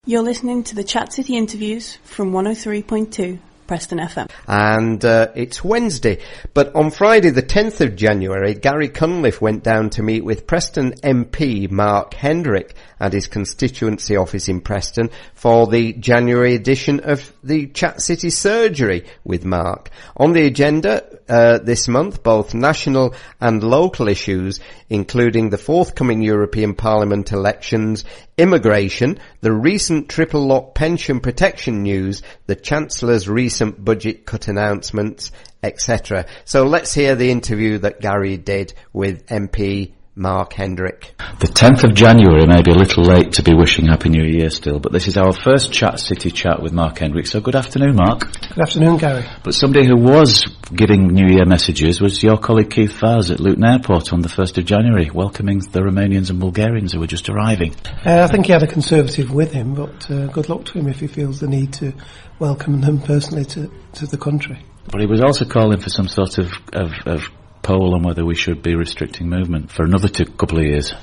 You're listening to the Chat City interviews from 103.2 Preston FM. And it's Wednesday, but on Friday the 10th of January, Gary Cunliffe went down to meet with Preston MP Mark Hendrick at his constituency office in Preston for the January edition of the Chat City Surgery with Mark. On the agenda this month, both national and local issues, including the forthcoming European Parliament elections, immigration, the recent triple lock pension protection news, the Chancellor's recent budget cut announcements, etc. So let's hear the interview that Gary did with MP Mark Hendrick. The 10th of January may be a little late to be wishing Happy New Year still, but this is our first Chat City chat with Mark Hendrick. So good afternoon, Mark. Good afternoon, Gary. But somebody who was giving New Year messages was your colleague Keith Vaz at Luton Airport on the 1st of January, welcoming the Romanians and Bulgarians who were just arriving. I think he had a Conservative with him, but good luck to him if he feels the need to welcome them personally to the country. But he was also calling for some sort of poll on whether we should be restricting movement for another couple of years.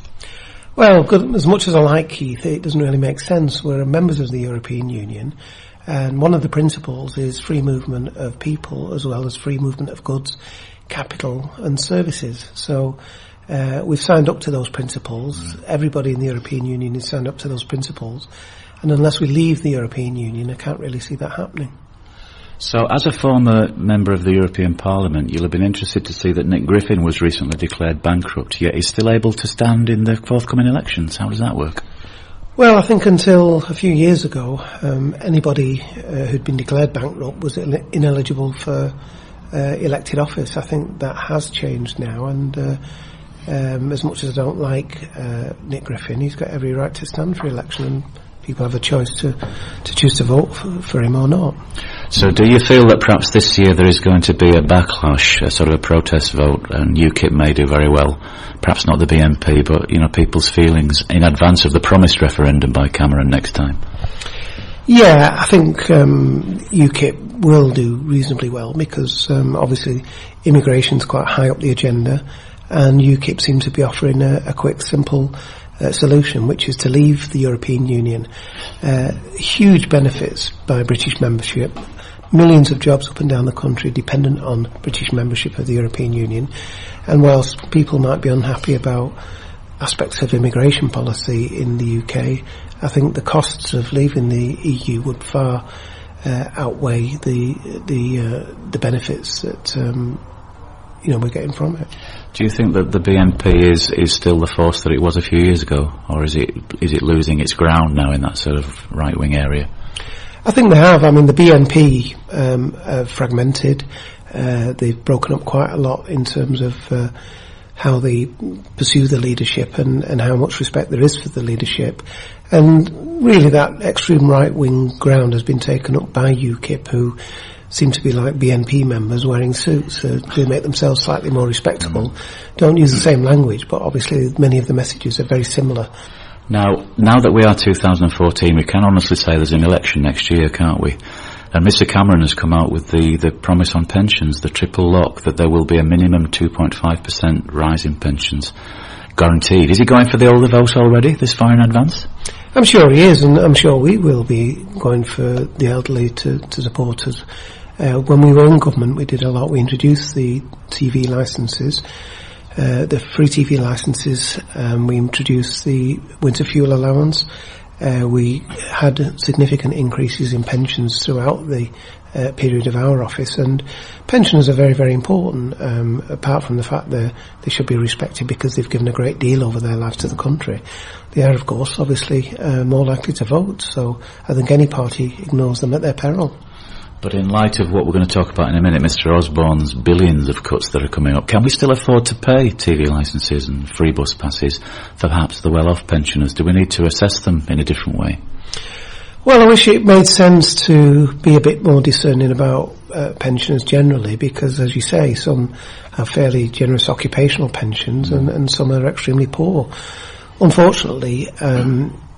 Well, as much as I like Keith, it doesn't really make sense. We're members of the European Union, and one of the principles is free movement of people as well as free movement of goods, capital and services. So we've signed up to those principles. Everybody in the European Union has signed up to those principles, and unless we leave the European Union, I can't really see that happening. So, as a former member of the European Parliament, you'll have been interested to see that Nick Griffin was recently declared bankrupt, yet he's still able to stand in the forthcoming elections. How does that work? Well, I think until a few years ago, anybody who'd been declared bankrupt was ineligible for elected office. I think that has changed now, and as much as I don't like Nick Griffin, he's got every right to stand for election, and people have a choice to choose to vote for him or not. So do you feel that perhaps this year there is going to be a backlash, a sort of a protest vote, and UKIP may do very well, perhaps not the BNP, but, you know, people's feelings in advance of the promised referendum by Cameron next time? Yeah, I think UKIP will do reasonably well because obviously immigration's quite high up the agenda, and UKIP seems to be offering a quick, simple solution, which is to leave the European Union. Huge benefits by British membership. Millions of jobs up and down the country dependent on British membership of the European Union. And whilst people might be unhappy about aspects of immigration policy in the UK, I think the costs of leaving the EU would far outweigh the benefits that we're getting from it. Do you think that the BNP is still the force that it was a few years ago, or is it losing its ground now in that sort of right-wing area? I think they have. I mean, the BNP have fragmented. They've broken up quite a lot in terms of how they pursue the leadership and how much respect there is for the leadership. And really that extreme right-wing ground has been taken up by UKIP, who seem to be like BNP members wearing suits to make themselves slightly more respectable. Don't use the same language, but obviously many of the messages are very similar. Now that we are 2014, we can honestly say there's an election next year, can't we? And Mr Cameron has come out with the promise on pensions, the triple lock, that there will be a minimum 2.5% rise in pensions, guaranteed. Is he going for the older vote already, this far in advance? I'm sure he is, and I'm sure we will be going for the elderly to support us. When we were in government, we did a lot. We introduced the TV licences, the free TV licences. We introduced the winter fuel allowance. We had significant increases in pensions throughout the period of our office, and pensioners are very, very important, apart from the fact that they should be respected because they've given a great deal over their lives to the country. They are, of course, obviously more likely to vote, so I think any party ignores them at their peril. But in light of what we're going to talk about in a minute, Mr Osborne's billions of cuts that are coming up, can we still afford to pay TV licences and free bus passes for perhaps the well-off pensioners? Do we need to assess them in a different way? Well, I wish it made sense to be a bit more discerning about pensioners generally, because, as you say, some have fairly generous occupational pensions and some are extremely poor. Unfortunately,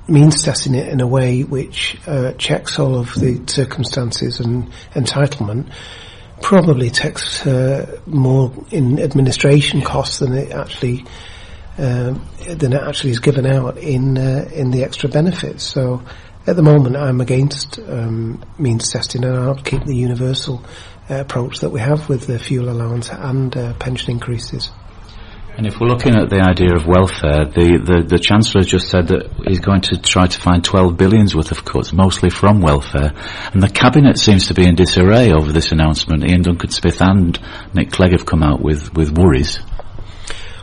means testing it in a way which checks all of the circumstances and entitlement probably takes more in administration costs than it actually is given out in the extra benefits. So At the moment, I'm against means testing, and I'll keep the universal approach that we have with the fuel allowance and pension increases. And if we're looking at the idea of welfare, the Chancellor has just said that he's going to try to find 12 billion worth of cuts, mostly from welfare. And the Cabinet seems to be in disarray over this announcement. Ian Duncan-Smith and Nick Clegg have come out with worries.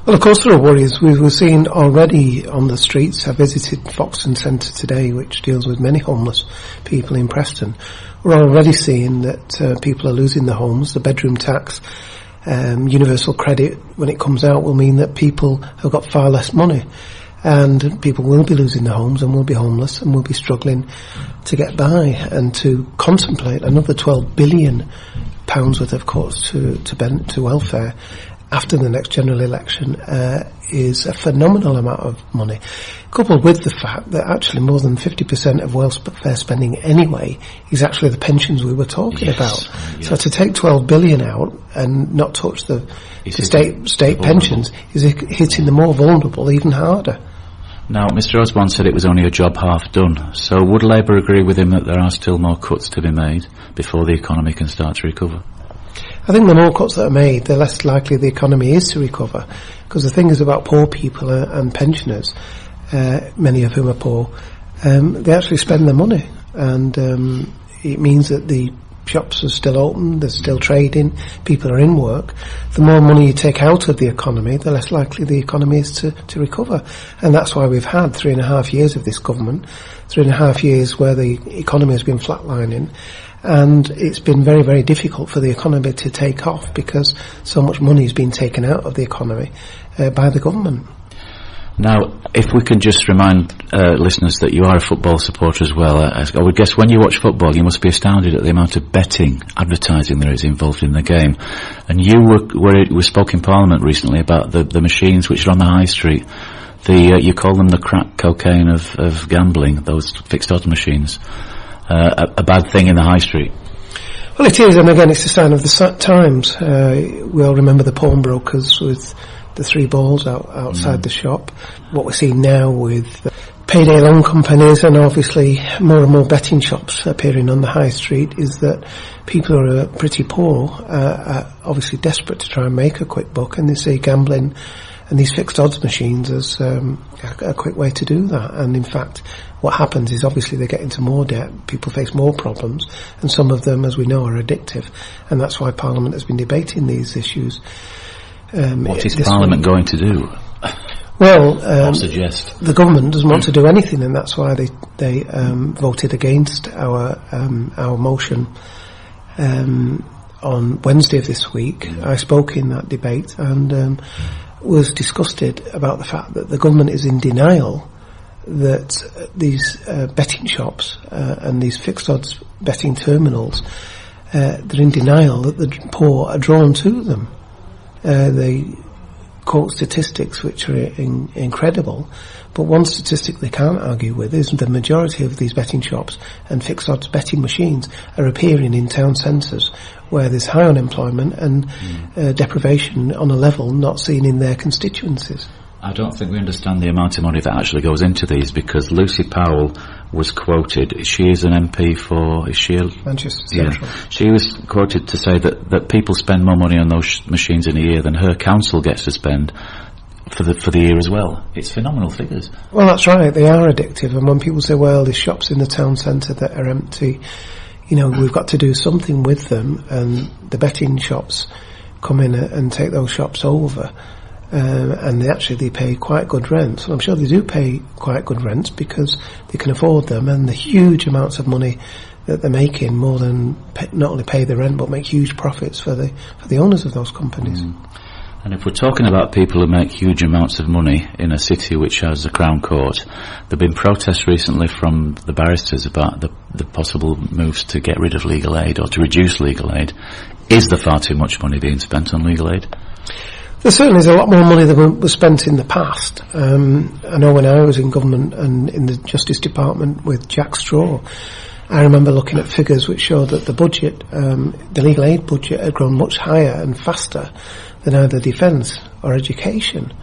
Well, of course there are worries. We've seen already on the streets. I visited Foxton Centre today, which deals with many homeless people in Preston. We're already seeing that people are losing their homes. The bedroom tax, universal credit, when it comes out, will mean that people have got far less money, and people will be losing their homes and will be homeless and will be struggling to get by. And to contemplate another £12 billion worth of cuts to welfare after the next general election is a phenomenal amount of money, coupled with the fact that actually more than 50% of welfare spending anyway is actually the pensions we were talking about. Yes. So to take 12 billion out and not touch the state pensions is hitting the more vulnerable even harder. Now, Mr Osborne said it was only a job half done. So would Labour agree with him that there are still more cuts to be made before the economy can start to recover? I think the more cuts that are made, the less likely the economy is to recover. Because the thing is about poor people and pensioners, many of whom are poor, they actually spend their money. And it means that the shops are still open, they're still trading, people are in work. The more money you take out of the economy, the less likely the economy is to recover. And that's why we've had 3.5 years of this government, 3.5 years where the economy has been flatlining. And it's been very, very difficult for the economy to take off because so much money has been taken out of the economy by the government. Now, if we can just remind listeners that you are a football supporter as well, I would guess when you watch football you must be astounded at the amount of betting, advertising there is involved in the game. And you were spoke in Parliament recently about the machines which are on the high street. You call them the crack cocaine of gambling, those fixed odds machines. A bad thing in the high street. Well, it is, and again, it's a sign of the times. We all remember the pawnbrokers with the 3 balls outside the shop. What we're seeing now with payday loan companies and obviously more and more betting shops appearing on the high street is that people who are pretty poor are obviously desperate to try and make a quick buck, and they see gambling and these fixed odds machines as a quick way to do that. And in fact, what happens is obviously they get into more debt, people face more problems, and some of them, as we know, are addictive. And that's why Parliament has been debating these issues. What is Parliament going to do? Well, suggest the government doesn't want to do anything, and that's why they voted against our motion on Wednesday of this week. I spoke in that debate and was disgusted about the fact that the government is in denial that these betting shops and these fixed odds betting terminals, they're in denial that the poor are drawn to them. They quote statistics which are incredible, but one statistic they can't argue with is the majority of these betting shops and fixed odds betting machines are appearing in town centres where there's high unemployment and deprivation on a level not seen in their constituencies. I don't think we understand the amount of money that actually goes into these, because Lucy Powell was quoted, she is an MP for, is she Manchester Central. Yeah. She was quoted to say that people spend more money on those machines in a year than her council gets to spend for the year as well. It's phenomenal figures. Well, that's right, they are addictive, and when people say, well, there's shops in the town centre that are empty, you know, we've got to do something with them, and the betting shops come in and take those shops over. And they pay quite good rents. And I'm sure they do pay quite good rents because they can afford them, and the huge amounts of money that they're making more than not only pay the rent but make huge profits for the owners of those companies. And if we're talking about people who make huge amounts of money in a city which has a Crown Court, there have been protests recently from the barristers about the possible moves to get rid of legal aid or to reduce legal aid. Is there far too much money being spent on legal aid? There certainly is a lot more money than was spent in the past. I know when I was in government and in the Justice Department with Jack Straw, I remember looking at figures which showed that the budget, the legal aid budget, had grown much higher and faster than either defence or education.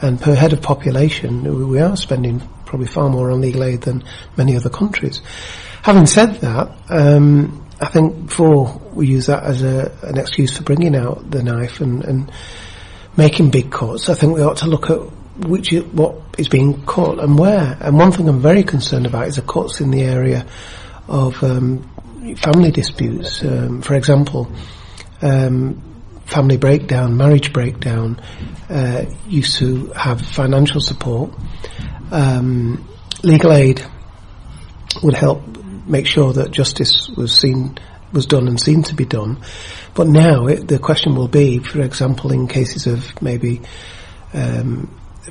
And per head of population, we are spending probably far more on legal aid than many other countries. Having said that, I think before we use that as an excuse for bringing out the knife and making big cuts, I think we ought to look at what is being cut and where. And one thing I'm very concerned about is the cuts in the area of family disputes. For example, family breakdown, marriage breakdown, used to have financial support. Legal aid would help make sure that justice was done and seen to be done. But now the question will be, for example, in cases of maybe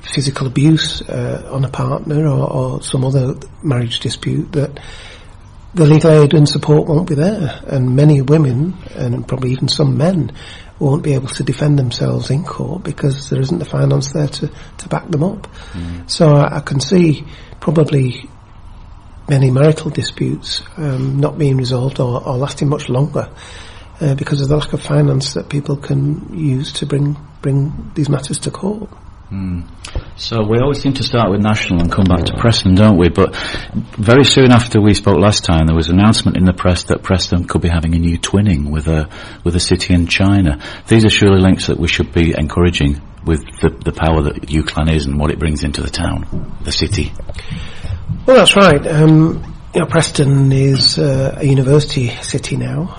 physical abuse on a partner or some other marriage dispute, that the legal aid and support won't be there, and many women and probably even some men won't be able to defend themselves in court because there isn't the finance there to back them up. So I can see probably many marital disputes not being resolved or lasting much longer because of the lack of finance that people can use to bring these matters to court. So we always seem to start with national and come back to Preston, don't we? But very soon after we spoke last time, there was an announcement in the press that Preston could be having a new twinning with a city in China. These are surely links that we should be encouraging with the power that UCLan is and what it brings into the town, the city. Well, that's right. Preston is a university city now.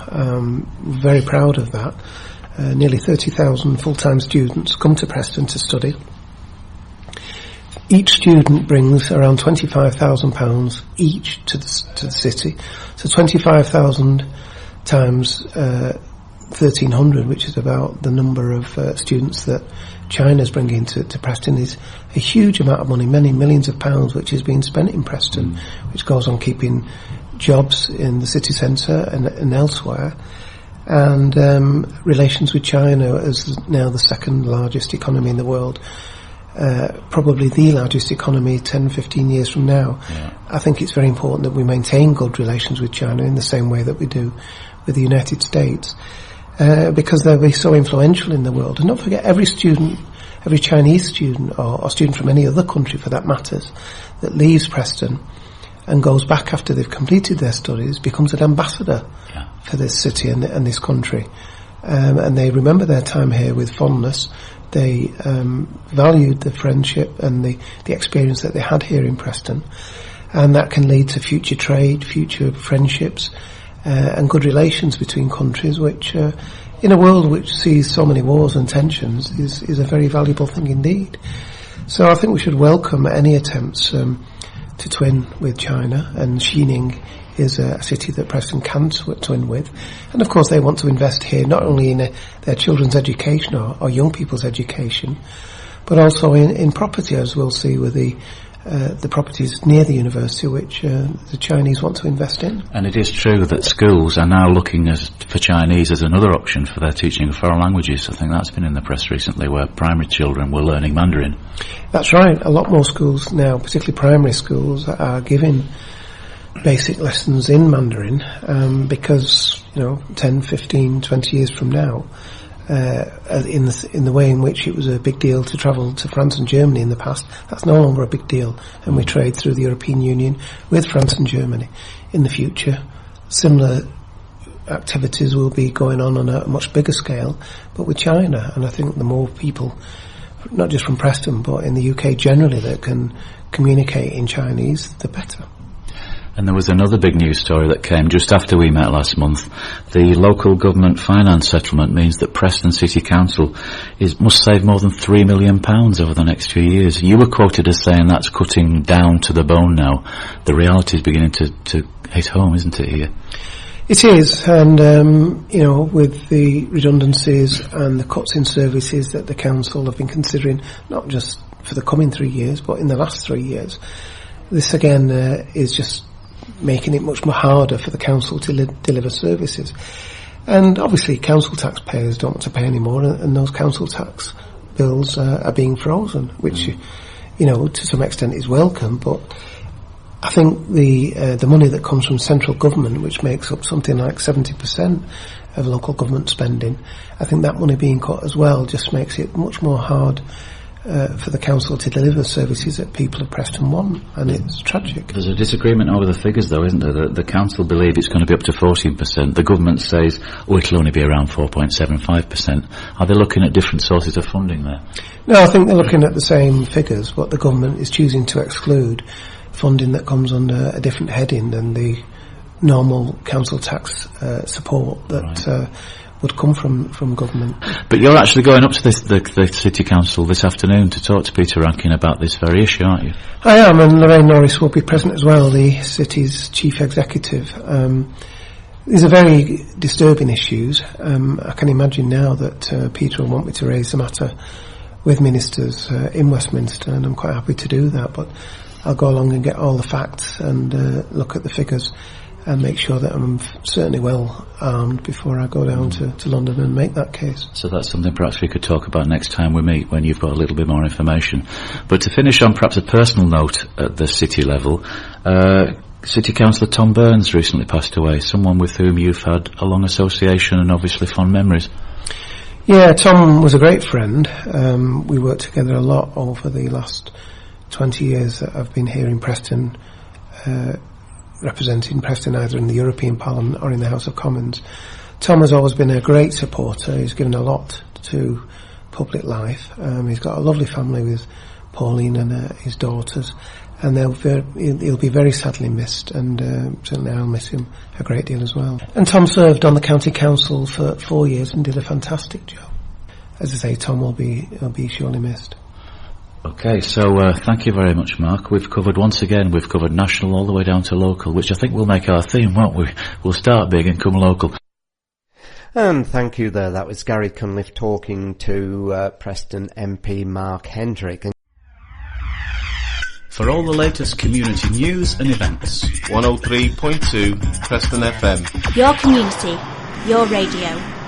Very proud of that. Nearly 30,000 full-time students come to Preston to study. Each student brings around £25,000 each to the city. So 25,000 times 1,300, which is about the number of students that China's bringing to Preston, is a huge amount of money, many millions of pounds, which is being spent in Preston, which goes on keeping jobs in the city centre and elsewhere. And relations with China as now the second largest economy in the world, probably the largest economy 10, 15 years from now. I think it's very important that we maintain good relations with China in the same way that we do with the United States, because they'll be so influential in the world. And don't forget, every Chinese student or student from any other country for that matters that leaves Preston and goes back after they've completed their studies becomes an ambassador for this city and this country, and they remember their time here with fondness. They valued the friendship and the experience that they had here in Preston, and that can lead to future trade, future friendships, and good relations between countries, which in a world which sees so many wars and tensions is a very valuable thing indeed. So I think we should welcome any attempts to twin with China, and Xining is a city that Preston can twin with. And of course they want to invest here not only in their children's education or young people's education, but also in property, as we'll see with the properties near the university which the Chinese want to invest in. And it is true that schools are now looking for Chinese as another option for their teaching of foreign languages. I think that's been in the press recently, where primary children were learning Mandarin. That's right. A lot more schools now, particularly primary schools, are giving basic lessons in Mandarin, because 10, 15, 20 years from now, in the way in which it was a big deal to travel to France and Germany in the past, that's no longer a big deal, and we trade through the European Union with France and Germany. In the future, similar activities will be going on a much bigger scale, but with China. And I think the more people, not just from Preston but in the UK generally, that can communicate in Chinese, the better. And there was another big news story that came just after we met last month. The local government finance settlement means that Preston City Council must save more than £3 million over the next few years. You were quoted as saying that's cutting down to the bone now. The reality is beginning to hit home, isn't it, here? It is, and with the redundancies and the cuts in services that the council have been considering, not just for the coming 3 years, but in the last 3 years, this again is just making it much more harder for the council to deliver services. And obviously council taxpayers don't want to pay any more, and those council tax bills are being frozen, which to some extent is welcome. But I think the money that comes from central government, which makes up something like 70% of local government spending, I think that money being cut as well just makes it much more hard for the council to deliver services that people of Preston want, and it's tragic. There's a disagreement over the figures, though, isn't there? The council believe it's going to be up to 14%. The government says, it'll only be around 4.75%. Are they looking at different sources of funding there? No, I think they're looking at the same figures, but the government is choosing to exclude funding that comes under a different heading than the normal council tax support that would come from government. But you're actually going up to the City Council this afternoon to talk to Peter Rankin about this very issue, aren't you? I am, and Lorraine Norris will be present as well, the City's Chief Executive. These are very disturbing issues. I can imagine now that Peter will want me to raise the matter with ministers in Westminster, and I'm quite happy to do that, but I'll go along and get all the facts and look at the figures and make sure that I'm certainly well armed before I go down to London and make that case. So that's something perhaps we could talk about next time we meet, when you've got a little bit more information. But to finish on perhaps a personal note at the city level, City Councillor Tom Burns recently passed away, someone with whom you've had a long association and obviously fond memories. Yeah, Tom was a great friend. We worked together a lot over the last 20 years that I've been here in Preston, representing Preston either in the European Parliament or in the House of Commons. Tom has always been a great supporter. He's given a lot to public life. He's got a lovely family with Pauline and his daughters, and he'll be very sadly missed, and certainly I'll miss him a great deal as well. And Tom served on the County Council for 4 years and did a fantastic job. As I say, Tom will be surely missed. Okay, so thank you very much, Mark. We've covered national all the way down to local, which I think will make our theme, won't we? We'll start big and come local. And thank you there. That was Gary Cunliffe talking to Preston MP Mark Hendrick. For all the latest community news and events, 103.2 Preston FM. Your community, your radio.